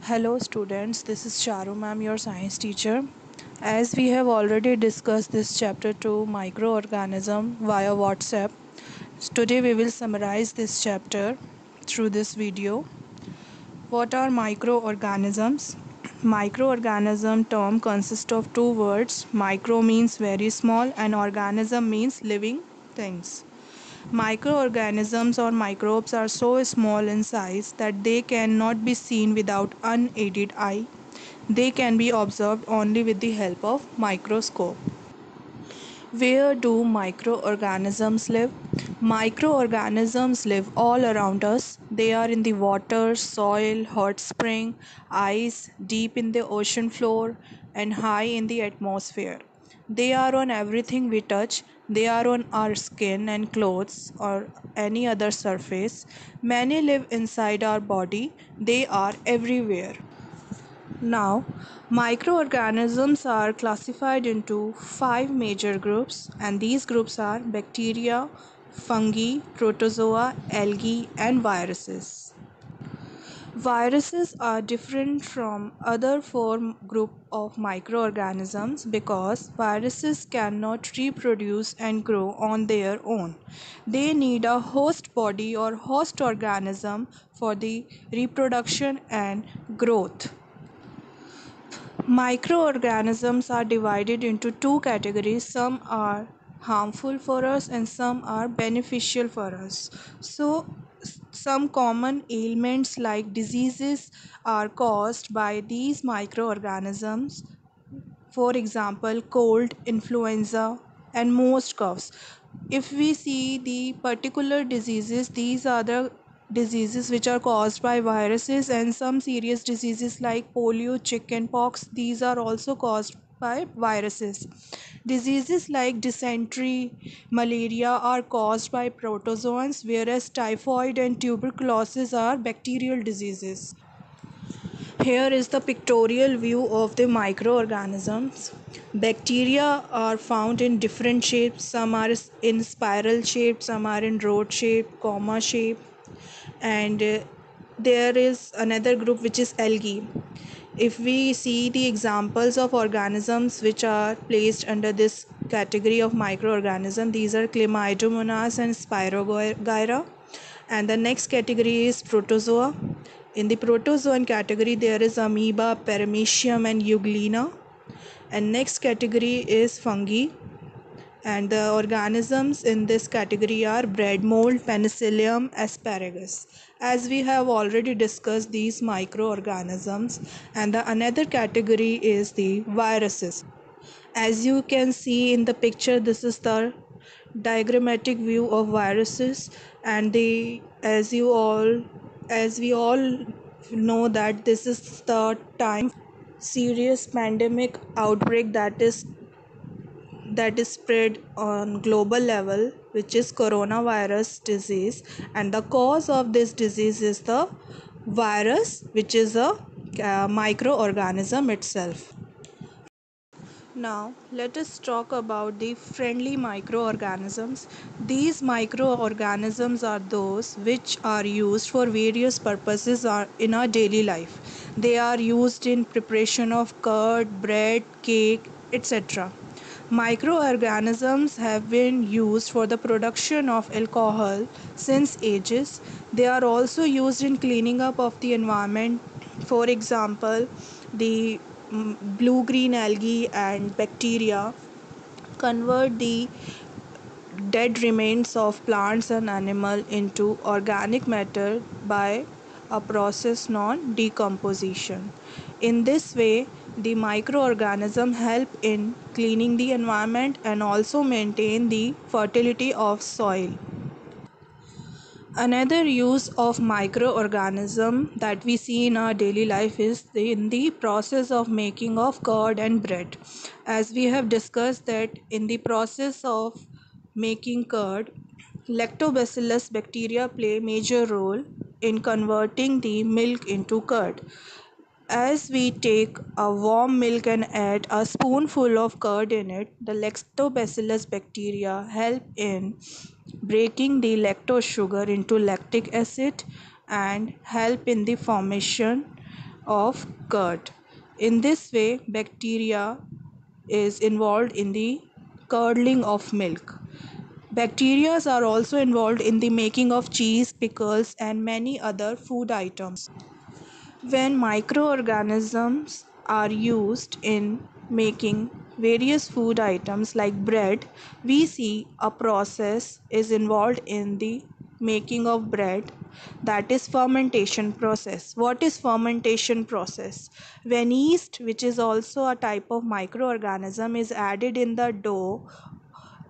Hello students, this is Charu ma'am, your science teacher. As we have already discussed this chapter 2 microorganism via WhatsApp, today we will summarize this chapter through this video. What are microorganisms? Microorganism term consists of two words. Micro means very small and organism means living things. Microorganisms or microbes are so small in size that they cannot be seen without unaided eye. They can be observed only with the help of microscope. Where do microorganisms live? Microorganisms live all around us. They are in the water, soil, hot spring, ice, deep in the ocean floor, and high in the atmosphere. They are on everything we touch. They are on our skin and clothes or any other surface. Many live inside our body. They are everywhere. Now, microorganisms are classified into five major groups, and these groups are bacteria, fungi, protozoa, algae, and viruses. Viruses are different from other four group of microorganisms because viruses cannot reproduce and grow on their own. They need a host body or host organism for the reproduction and growth. Microorganisms are divided into two categories. Some are harmful for us and some are beneficial for us. So, some common ailments like diseases are caused by these microorganisms. For example, cold, influenza, and most coughs. If we see the particular diseases, these are the diseases which are caused by viruses, and some serious diseases like polio, chickenpox, these are also caused by viruses. Diseases like dysentery, malaria are caused by protozoans, whereas typhoid and tuberculosis are bacterial diseases. Here is the pictorial view of the microorganisms. Bacteria are found in different shapes. Some are in spiral shape, some are in rod shape, comma shape, and there is another group which is algae. If we see the examples of organisms which are placed under this category of microorganism, these are Chlamydomonas and Spirogyra. And the next category is protozoa. In the protozoan category, there is amoeba, paramecium, and euglena. And next category is fungi. And the organisms in this category are bread mold, penicillium, asparagus. As we have already discussed these microorganisms, and the another category is the viruses. As you can see in the picture, this is the diagrammatic view of viruses, and they, as we all know that this is the time serious pandemic outbreak that is spread on global level, which is coronavirus disease, and the cause of this disease is the virus, which is a microorganism itself. Now, let us talk about the friendly microorganisms. These microorganisms are those which are used for various purposes in our daily life. They are used in preparation of curd, bread, cake, etc. Microorganisms have been used for the production of alcohol since ages. They are also used in cleaning up of the environment. For example, the blue-green algae and bacteria convert the dead remains of plants and animal into organic matter by a process known decomposition. In this way, the microorganism help in cleaning the environment and also maintain the fertility of soil. Another use of microorganism that we see in our daily life is in the process of making of curd and bread. As we have discussed that in the process of making curd, lactobacillus bacteria play major role in converting the milk into curd. As we take a warm milk and add a spoonful of curd in it, the lactobacillus bacteria help in breaking the lactose sugar into lactic acid and help in the formation of curd. In this way, bacteria is involved in the curdling of milk. Bacteria are also involved in the making of cheese, pickles, and many other food items. When microorganisms are used in making various food items like bread, we see a process is involved in the making of bread, that is fermentation process. What is fermentation process? When yeast, which is also a type of microorganism, is added in the dough,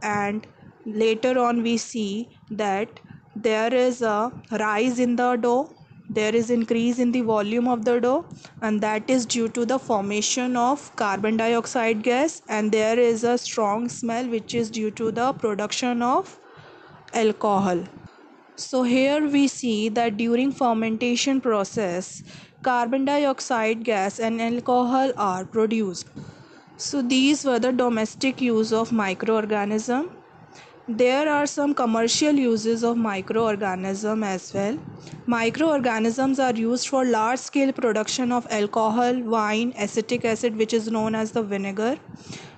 and later on we see that there is a rise in the dough, there is increase in the volume of the dough, and that is due to the formation of carbon dioxide gas, and there is a strong smell which is due to the production of alcohol. So here we see that during fermentation process, carbon dioxide gas and alcohol are produced. So these were the domestic use of microorganism. There are some commercial uses of microorganism as well. Microorganisms are used for large scale production of alcohol, wine, acetic acid, which is known as the vinegar.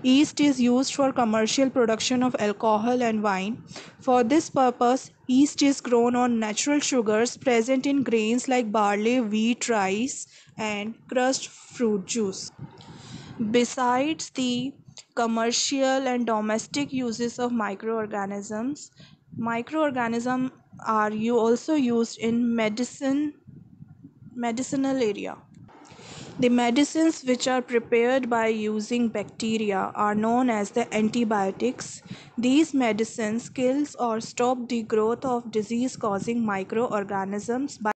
Yeast is used for commercial production of alcohol and wine. For this purpose, yeast is grown on natural sugars present in grains like barley, wheat, rice, and crushed fruit juice. Besides the commercial and domestic uses of microorganisms are also used in medicinal area. The medicines which are prepared by using bacteria are known as the antibiotics. These medicines kills or stop the growth of disease causing microorganisms by